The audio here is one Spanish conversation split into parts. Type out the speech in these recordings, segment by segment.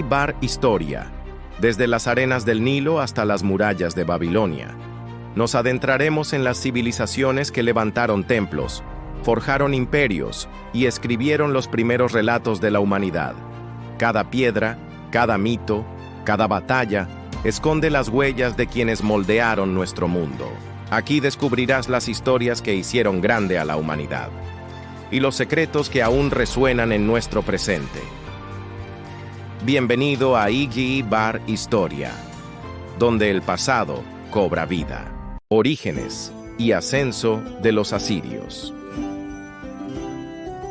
Bar Historia, desde las arenas del Nilo hasta las murallas de Babilonia. Nos adentraremos en las civilizaciones que levantaron templos, forjaron imperios y escribieron los primeros relatos de la humanidad. Cada piedra, cada mito, cada batalla, esconde las huellas de quienes moldearon nuestro mundo. Aquí descubrirás las historias que hicieron grande a la humanidad y los secretos que aún resuenan en nuestro presente. Bienvenido a Bar Historia, donde el pasado cobra vida. Orígenes y ascenso de los asirios.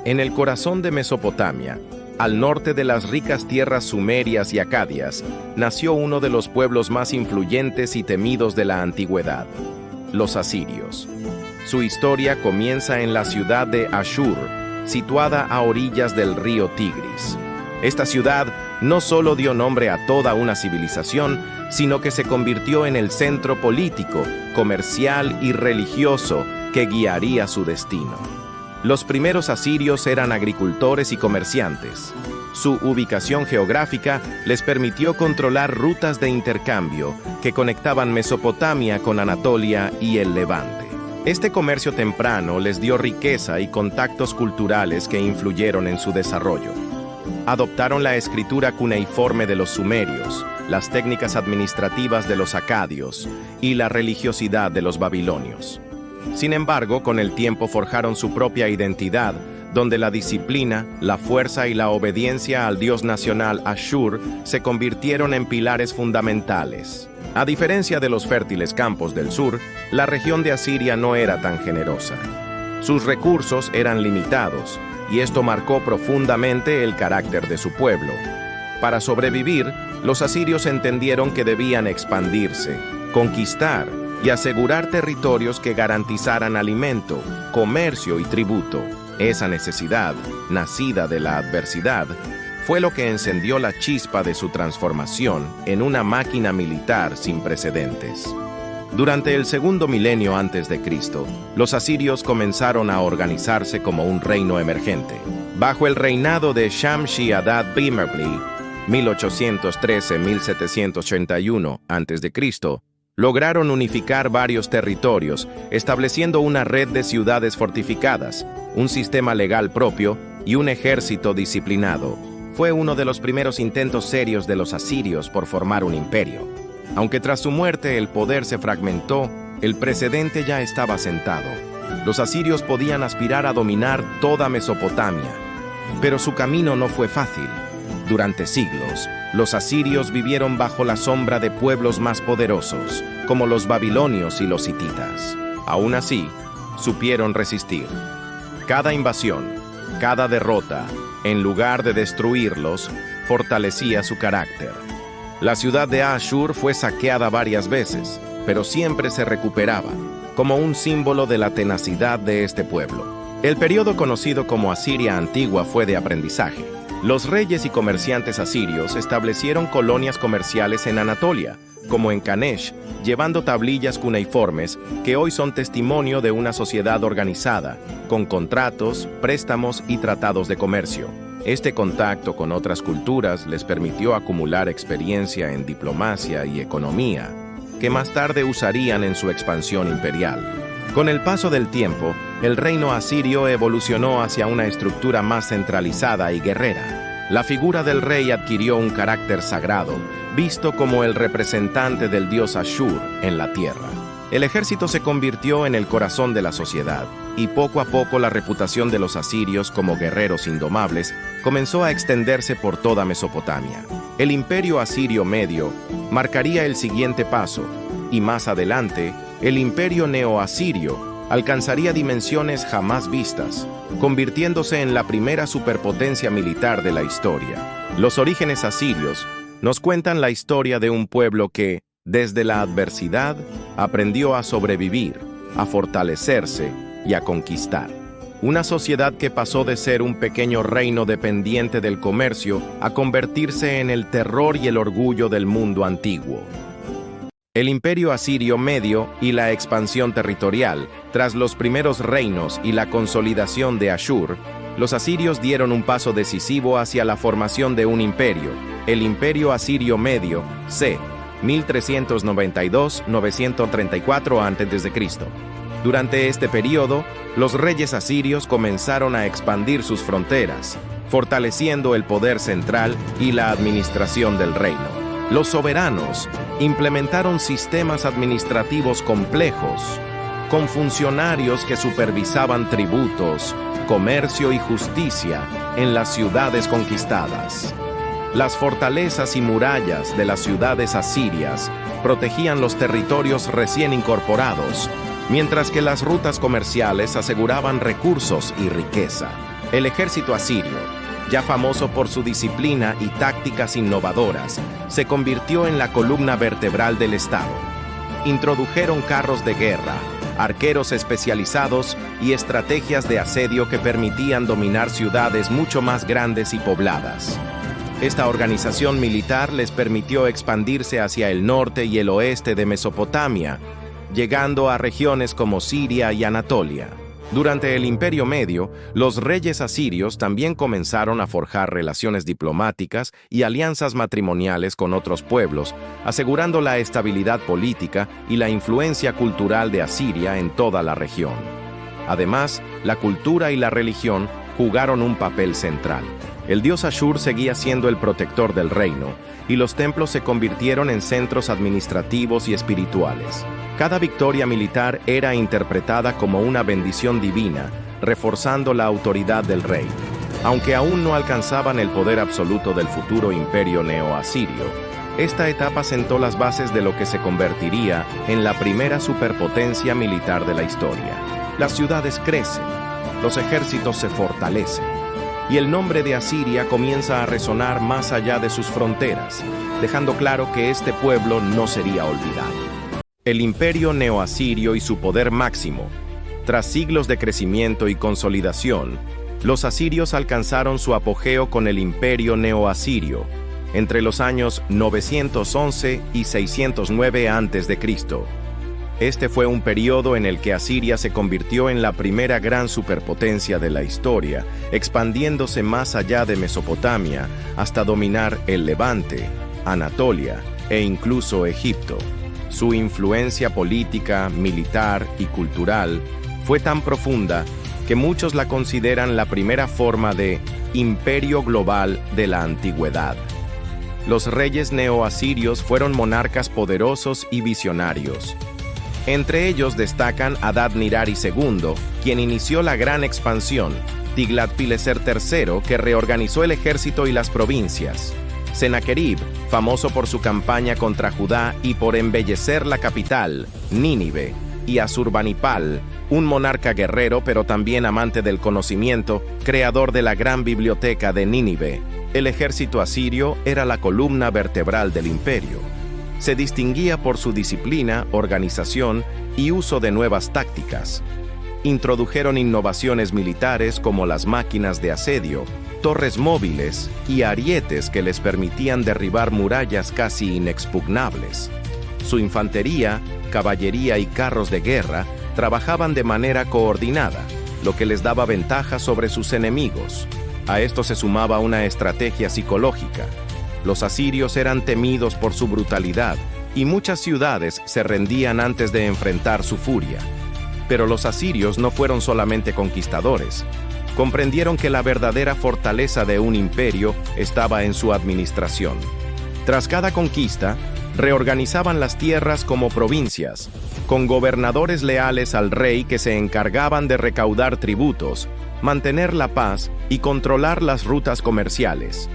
En el corazón de Mesopotamia, al norte de las ricas tierras sumerias y acadias, nació uno de los pueblos más influyentes y temidos de la antigüedad, los asirios. Su historia comienza en la ciudad de Ashur, situada a orillas del río Tigris. Esta ciudad no solo dio nombre a toda una civilización, sino que se convirtió en el centro político, comercial y religioso que guiaría su destino. Los primeros asirios eran agricultores y comerciantes. Su ubicación geográfica les permitió controlar rutas de intercambio que conectaban Mesopotamia con Anatolia y el Levante. Este comercio temprano les dio riqueza y contactos culturales que influyeron en su desarrollo. Adoptaron la escritura cuneiforme de los sumerios, las técnicas administrativas de los acadios y la religiosidad de los babilonios. Sin embargo, con el tiempo forjaron su propia identidad, donde la disciplina, la fuerza y la obediencia al dios nacional Ashur se convirtieron en pilares fundamentales. A diferencia de los fértiles campos del sur, la región de Asiria no era tan generosa. Sus recursos eran limitados, y esto marcó profundamente el carácter de su pueblo. Para sobrevivir, los asirios entendieron que debían expandirse, conquistar y asegurar territorios que garantizaran alimento, comercio y tributo. Esa necesidad, nacida de la adversidad, fue lo que encendió la chispa de su transformación en una máquina militar sin precedentes. Durante el segundo milenio antes de Cristo, los asirios comenzaron a organizarse como un reino emergente. Bajo el reinado de Shamshi-Adad Bimerli, 1813-1781 a.C., lograron unificar varios territorios, estableciendo una red de ciudades fortificadas, un sistema legal propio y un ejército disciplinado. Fue uno de los primeros intentos serios de los asirios por formar un imperio. Aunque tras su muerte el poder se fragmentó, el precedente ya estaba sentado. Los asirios podían aspirar a dominar toda Mesopotamia, pero su camino no fue fácil. Durante siglos, los asirios vivieron bajo la sombra de pueblos más poderosos, como los babilonios y los hititas. Aún así, supieron resistir. Cada invasión, cada derrota, en lugar de destruirlos, fortalecía su carácter. La ciudad de Ashur fue saqueada varias veces, pero siempre se recuperaba, como un símbolo de la tenacidad de este pueblo. El periodo conocido como Asiria Antigua fue de aprendizaje. Los reyes y comerciantes asirios establecieron colonias comerciales en Anatolia, como en Kanesh, llevando tablillas cuneiformes que hoy son testimonio de una sociedad organizada, con contratos, préstamos y tratados de comercio. Este contacto con otras culturas les permitió acumular experiencia en diplomacia y economía, que más tarde usarían en su expansión imperial. Con el paso del tiempo, el reino asirio evolucionó hacia una estructura más centralizada y guerrera. La figura del rey adquirió un carácter sagrado, visto como el representante del dios Ashur en la tierra. El ejército se convirtió en el corazón de la sociedad, y poco a poco la reputación de los asirios como guerreros indomables comenzó a extenderse por toda Mesopotamia. El imperio asirio medio marcaría el siguiente paso, y más adelante, el imperio neoasirio alcanzaría dimensiones jamás vistas, convirtiéndose en la primera superpotencia militar de la historia. Los orígenes asirios nos cuentan la historia de un pueblo que, desde la adversidad, aprendió a sobrevivir, a fortalecerse y a conquistar. Una sociedad que pasó de ser un pequeño reino dependiente del comercio a convertirse en el terror y el orgullo del mundo antiguo. El imperio asirio medio y la expansión territorial, tras los primeros reinos y la consolidación de Ashur, los asirios dieron un paso decisivo hacia la formación de un imperio, el Imperio Asirio Medio, c. 1392-934 a.C. Durante este periodo, los reyes asirios comenzaron a expandir sus fronteras, fortaleciendo el poder central y la administración del reino. Los soberanos implementaron sistemas administrativos complejos, con funcionarios que supervisaban tributos, comercio y justicia en las ciudades conquistadas. Las fortalezas y murallas de las ciudades asirias protegían los territorios recién incorporados, mientras que las rutas comerciales aseguraban recursos y riqueza. El ejército asirio, ya famoso por su disciplina y tácticas innovadoras, se convirtió en la columna vertebral del Estado. Introdujeron carros de guerra, arqueros especializados y estrategias de asedio que permitían dominar ciudades mucho más grandes y pobladas. Esta organización militar les permitió expandirse hacia el norte y el oeste de Mesopotamia, llegando a regiones como Siria y Anatolia. Durante el Imperio Medio, los reyes asirios también comenzaron a forjar relaciones diplomáticas y alianzas matrimoniales con otros pueblos, asegurando la estabilidad política y la influencia cultural de Asiria en toda la región. Además, la cultura y la religión jugaron un papel central. El dios Ashur seguía siendo el protector del reino, y los templos se convirtieron en centros administrativos y espirituales. Cada victoria militar era interpretada como una bendición divina, reforzando la autoridad del rey. Aunque aún no alcanzaban el poder absoluto del futuro imperio neo-asirio, esta etapa sentó las bases de lo que se convertiría en la primera superpotencia militar de la historia. Las ciudades crecen, los ejércitos se fortalecen, y el nombre de Asiria comienza a resonar más allá de sus fronteras, dejando claro que este pueblo no sería olvidado. El imperio neoasirio y su poder máximo. Tras siglos de crecimiento y consolidación, los asirios alcanzaron su apogeo con el imperio neoasirio, entre los años 911 y 609 a.C. Este fue un periodo en el que Asiria se convirtió en la primera gran superpotencia de la historia, expandiéndose más allá de Mesopotamia hasta dominar el Levante, Anatolia e incluso Egipto. Su influencia política, militar y cultural fue tan profunda que muchos la consideran la primera forma de imperio global de la antigüedad. Los reyes neoasirios fueron monarcas poderosos y visionarios. Entre ellos destacan Adad-Nirari II, quien inició la gran expansión, Tiglat-Pileser III, que reorganizó el ejército y las provincias, Sennacherib, famoso por su campaña contra Judá y por embellecer la capital, Nínive, y Asurbanipal, un monarca guerrero pero también amante del conocimiento, creador de la gran biblioteca de Nínive. El ejército asirio era la columna vertebral del imperio. Se distinguía por su disciplina, organización y uso de nuevas tácticas. Introdujeron innovaciones militares como las máquinas de asedio, torres móviles y arietes que les permitían derribar murallas casi inexpugnables. Su infantería, caballería y carros de guerra trabajaban de manera coordinada, lo que les daba ventaja sobre sus enemigos. A esto se sumaba una estrategia psicológica. Los asirios eran temidos por su brutalidad, y muchas ciudades se rendían antes de enfrentar su furia. Pero los asirios no fueron solamente conquistadores. Comprendieron que la verdadera fortaleza de un imperio estaba en su administración. Tras cada conquista, reorganizaban las tierras como provincias, con gobernadores leales al rey que se encargaban de recaudar tributos, mantener la paz y controlar las rutas comerciales.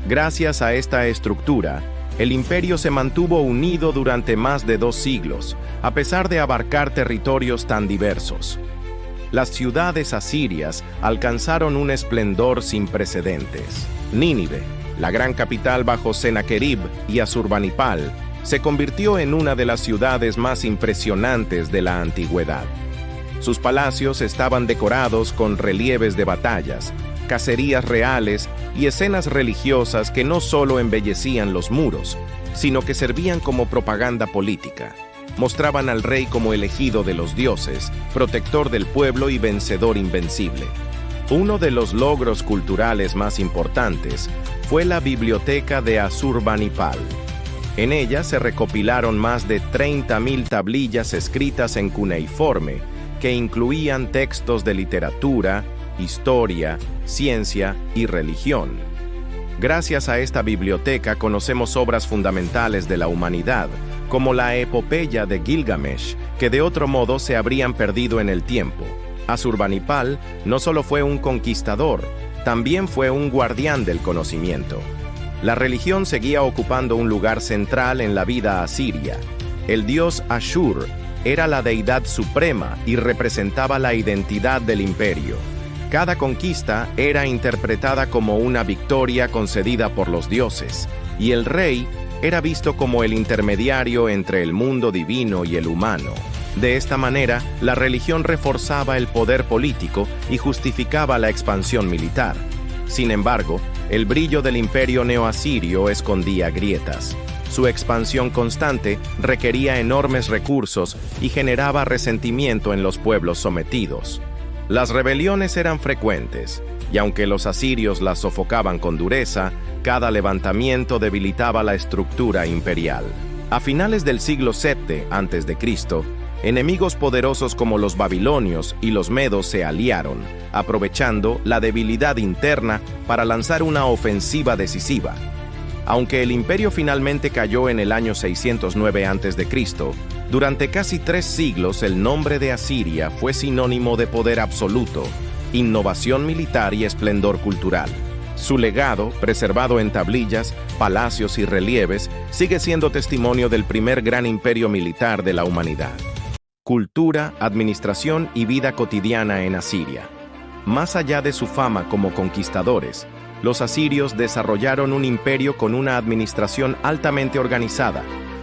Gracias a esta estructura, el imperio se mantuvo unido durante más de 2 siglos, a pesar de abarcar territorios tan diversos. Las ciudades asirias alcanzaron un esplendor sin precedentes. Nínive, la gran capital bajo Sennacherib y Asurbanipal, se convirtió en una de las ciudades más impresionantes de la antigüedad. Sus palacios estaban decorados con relieves de batallas, cacerías reales y escenas religiosas que no solo embellecían los muros, sino que servían como propaganda política. Mostraban al rey como elegido de los dioses, protector del pueblo y vencedor invencible. Uno de los logros culturales más importantes fue la Biblioteca de Asurbanipal. En ella se recopilaron más de 30.000 tablillas escritas en cuneiforme, que incluían textos de literatura, historia, ciencia y religión. Gracias a esta biblioteca conocemos obras fundamentales de la humanidad, como la epopeya de Gilgamesh, que de otro modo se habrían perdido en el tiempo. Asurbanipal no solo fue un conquistador, también fue un guardián del conocimiento. La religión seguía ocupando un lugar central en la vida asiria. El dios Ashur era la deidad suprema y representaba la identidad del imperio. Cada conquista era interpretada como una victoria concedida por los dioses, y el rey era visto como el intermediario entre el mundo divino y el humano. De esta manera, la religión reforzaba el poder político y justificaba la expansión militar. Sin embargo, el brillo del imperio neoasirio escondía grietas. Su expansión constante requería enormes recursos y generaba resentimiento en los pueblos sometidos. Las rebeliones eran frecuentes, y aunque los asirios las sofocaban con dureza, cada levantamiento debilitaba la estructura imperial. A finales del siglo VII a.C., enemigos poderosos como los babilonios y los medos se aliaron, aprovechando la debilidad interna para lanzar una ofensiva decisiva. Aunque el imperio finalmente cayó en el año 609 a.C., durante casi 3 siglos el nombre de Asiria fue sinónimo de poder absoluto, innovación militar y esplendor cultural. Su legado, preservado en tablillas, palacios y relieves, sigue siendo testimonio del primer gran imperio militar de la humanidad. Cultura, administración y vida cotidiana en Asiria. Más allá de su fama como conquistadores, los asirios desarrollaron un imperio con una administración altamente organizada,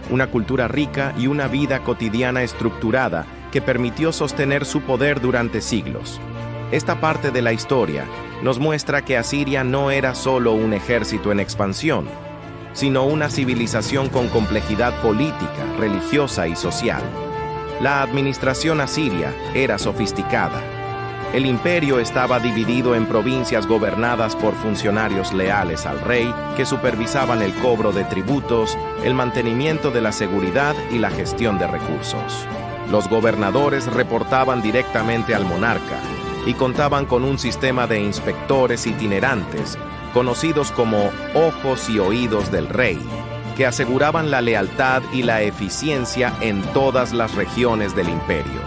una cultura rica y una vida cotidiana estructurada que permitió sostener su poder durante siglos. Esta parte de la historia nos muestra que Asiria no era solo un ejército en expansión, sino una civilización con complejidad política, religiosa y social. La administración asiria era sofisticada. El imperio estaba dividido en provincias gobernadas por funcionarios leales al rey que supervisaban el cobro de tributos, el mantenimiento de la seguridad y la gestión de recursos. Los gobernadores reportaban directamente al monarca y contaban con un sistema de inspectores itinerantes, conocidos como ojos y oídos del rey, que aseguraban la lealtad y la eficiencia en todas las regiones del imperio.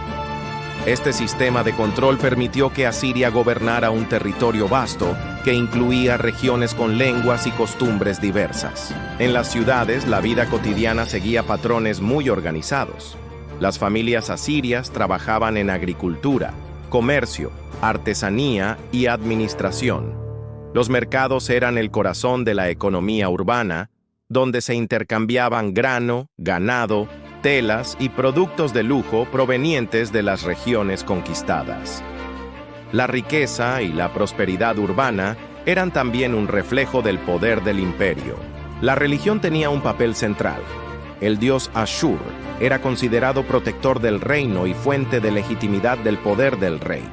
Este sistema de control permitió que Asiria gobernara un territorio vasto que incluía regiones con lenguas y costumbres diversas. En las ciudades, la vida cotidiana seguía patrones muy organizados. Las familias asirias trabajaban en agricultura, comercio, artesanía y administración. Los mercados eran el corazón de la economía urbana, donde se intercambiaban grano, ganado, telas y productos de lujo provenientes de las regiones conquistadas. La riqueza y la prosperidad urbana eran también un reflejo del poder del imperio. La religión tenía un papel central. El dios Ashur era considerado protector del reino y fuente de legitimidad del poder del rey.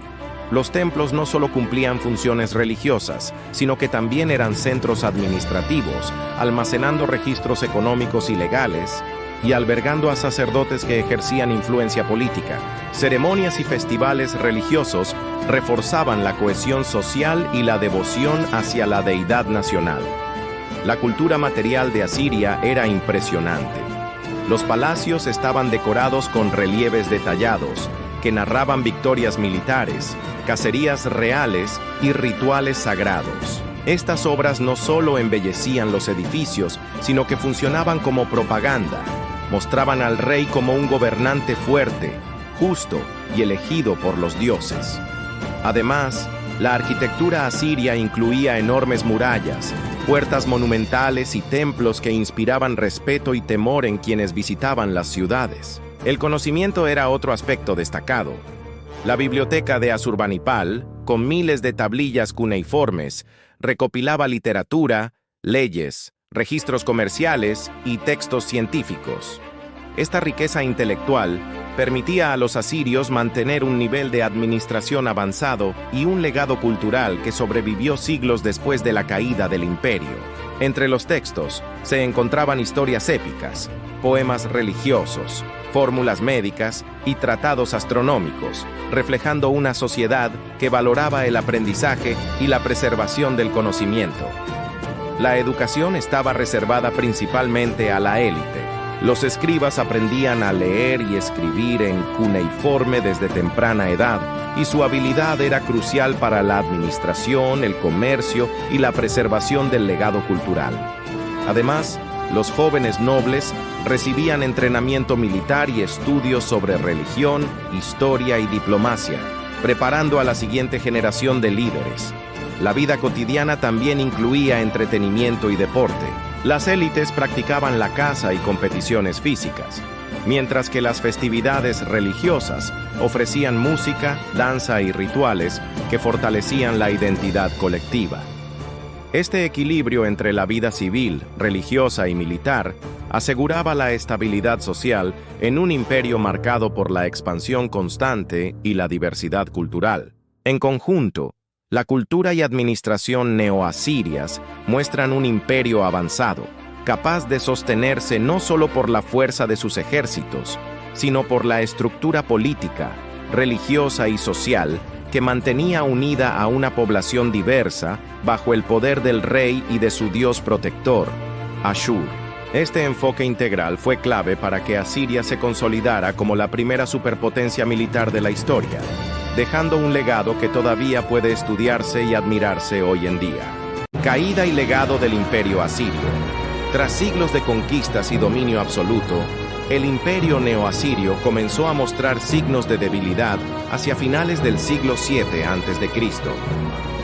Los templos no solo cumplían funciones religiosas, sino que también eran centros administrativos, almacenando registros económicos y legales, y albergando a sacerdotes que ejercían influencia política. Ceremonias y festivales religiosos reforzaban la cohesión social y la devoción hacia la deidad nacional. La cultura material de Asiria era impresionante. Los palacios estaban decorados con relieves detallados, que narraban victorias militares, cacerías reales y rituales sagrados. Estas obras no solo embellecían los edificios, sino que funcionaban como propaganda. Mostraban al rey como un gobernante fuerte, justo y elegido por los dioses. Además, la arquitectura asiria incluía enormes murallas, puertas monumentales y templos que inspiraban respeto y temor en quienes visitaban las ciudades. El conocimiento era otro aspecto destacado. La biblioteca de Asurbanipal, con miles de tablillas cuneiformes, recopilaba literatura, leyes, registros comerciales y textos científicos. Esta riqueza intelectual permitía a los asirios mantener un nivel de administración avanzado y un legado cultural que sobrevivió siglos después de la caída del imperio. Entre los textos se encontraban historias épicas, poemas religiosos, fórmulas médicas y tratados astronómicos, reflejando una sociedad que valoraba el aprendizaje y la preservación del conocimiento. La educación estaba reservada principalmente a la élite. Los escribas aprendían a leer y escribir en cuneiforme desde temprana edad, y su habilidad era crucial para la administración, el comercio y la preservación del legado cultural. Además, los jóvenes nobles recibían entrenamiento militar y estudios sobre religión, historia y diplomacia, preparando a la siguiente generación de líderes. La vida cotidiana también incluía entretenimiento y deporte. Las élites practicaban la caza y competiciones físicas, mientras que las festividades religiosas ofrecían música, danza y rituales que fortalecían la identidad colectiva. Este equilibrio entre la vida civil, religiosa y militar aseguraba la estabilidad social en un imperio marcado por la expansión constante y la diversidad cultural. En conjunto, la cultura y administración neoasirias muestran un imperio avanzado, capaz de sostenerse no solo por la fuerza de sus ejércitos, sino por la estructura política, religiosa y social que mantenía unida a una población diversa bajo el poder del rey y de su dios protector, Ashur. Este enfoque integral fue clave para que Asiria se consolidara como la primera superpotencia militar de la historia, dejando un legado que todavía puede estudiarse y admirarse hoy en día. Caída y legado del Imperio Asirio. Tras siglos de conquistas y dominio absoluto, el Imperio Neoasirio comenzó a mostrar signos de debilidad hacia finales del siglo VII a.C.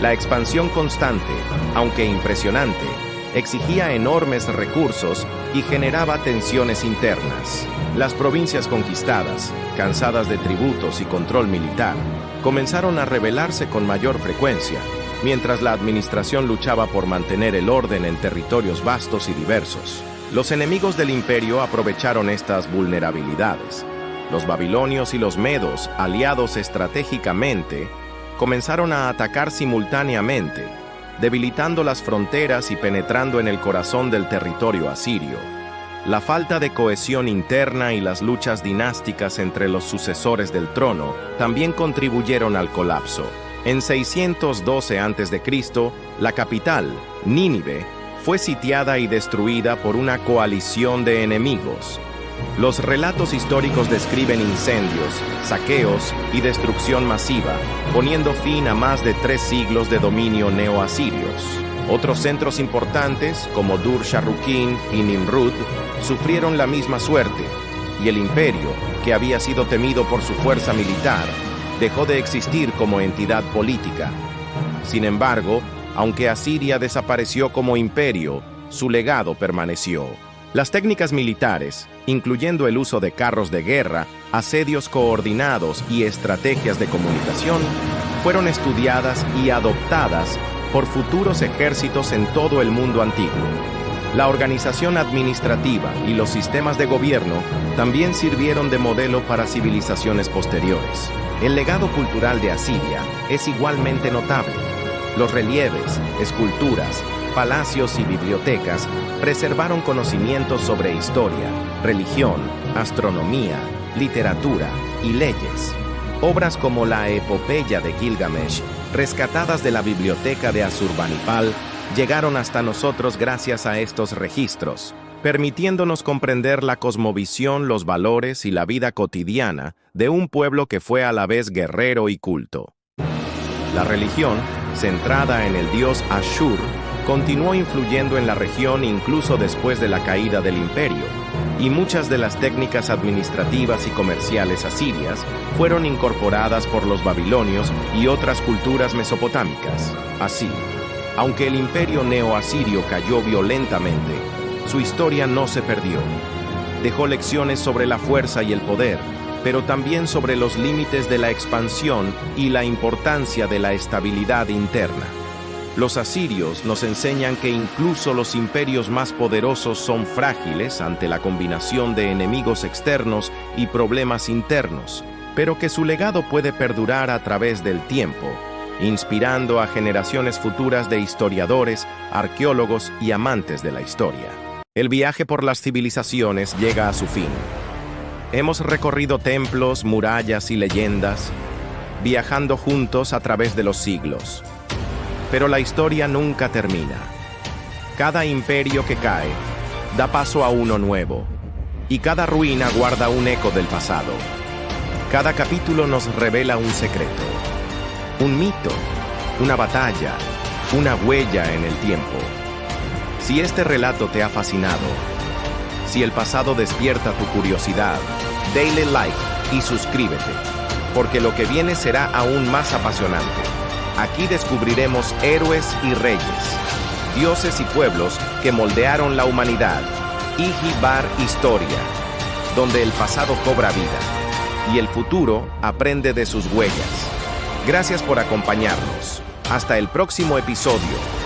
La expansión constante, aunque impresionante, exigía enormes recursos y generaba tensiones internas. Las provincias conquistadas, cansadas de tributos y control militar, comenzaron a rebelarse con mayor frecuencia, mientras la administración luchaba por mantener el orden en territorios vastos y diversos. Los enemigos del imperio aprovecharon estas vulnerabilidades. Los babilonios y los medos, aliados estratégicamente, comenzaron a atacar simultáneamente, debilitando las fronteras y penetrando en el corazón del territorio asirio. La falta de cohesión interna y las luchas dinásticas entre los sucesores del trono también contribuyeron al colapso. En 612 a.C., la capital, Nínive, fue sitiada y destruida por una coalición de enemigos. Los relatos históricos describen incendios, saqueos y destrucción masiva, poniendo fin a más de 3 siglos de dominio neoasirios. Otros centros importantes, como Dur-Sharrukin y Nimrud, sufrieron la misma suerte, y el imperio, que había sido temido por su fuerza militar, dejó de existir como entidad política. Sin embargo, aunque Asiria desapareció como imperio, su legado permaneció. Las técnicas militares, incluyendo el uso de carros de guerra, asedios coordinados y estrategias de comunicación, fueron estudiadas y adoptadas por futuros ejércitos en todo el mundo antiguo. La organización administrativa y los sistemas de gobierno también sirvieron de modelo para civilizaciones posteriores. El legado cultural de Asiria es igualmente notable. Los relieves, esculturas, palacios y bibliotecas preservaron conocimientos sobre historia, religión, astronomía, literatura y leyes. Obras como la Epopeya de Gilgamesh, rescatadas de la biblioteca de Asurbanipal, llegaron hasta nosotros gracias a estos registros, permitiéndonos comprender la cosmovisión, los valores y la vida cotidiana de un pueblo que fue a la vez guerrero y culto. La religión, centrada en el dios Ashur, continuó influyendo en la región incluso después de la caída del imperio, y muchas de las técnicas administrativas y comerciales asirias fueron incorporadas por los babilonios y otras culturas mesopotámicas. Así, aunque el imperio neoasirio cayó violentamente, su historia no se perdió. Dejó lecciones sobre la fuerza y el poder, pero también sobre los límites de la expansión y la importancia de la estabilidad interna. Los asirios nos enseñan que incluso los imperios más poderosos son frágiles ante la combinación de enemigos externos y problemas internos, pero que su legado puede perdurar a través del tiempo, inspirando a generaciones futuras de historiadores, arqueólogos y amantes de la historia. El viaje por las civilizaciones llega a su fin. Hemos recorrido templos, murallas y leyendas, viajando juntos a través de los siglos. Pero la historia nunca termina. Cada imperio que cae da paso a uno nuevo, y cada ruina guarda un eco del pasado. Cada capítulo nos revela un secreto, un mito, una batalla, una huella en el tiempo. Si este relato te ha fascinado, si el pasado despierta tu curiosidad, dale like y suscríbete, porque lo que viene será aún más apasionante. Aquí descubriremos héroes y reyes, dioses y pueblos que moldearon la humanidad. Ijibar Historia, donde el pasado cobra vida y el futuro aprende de sus huellas. Gracias por acompañarnos. Hasta el próximo episodio.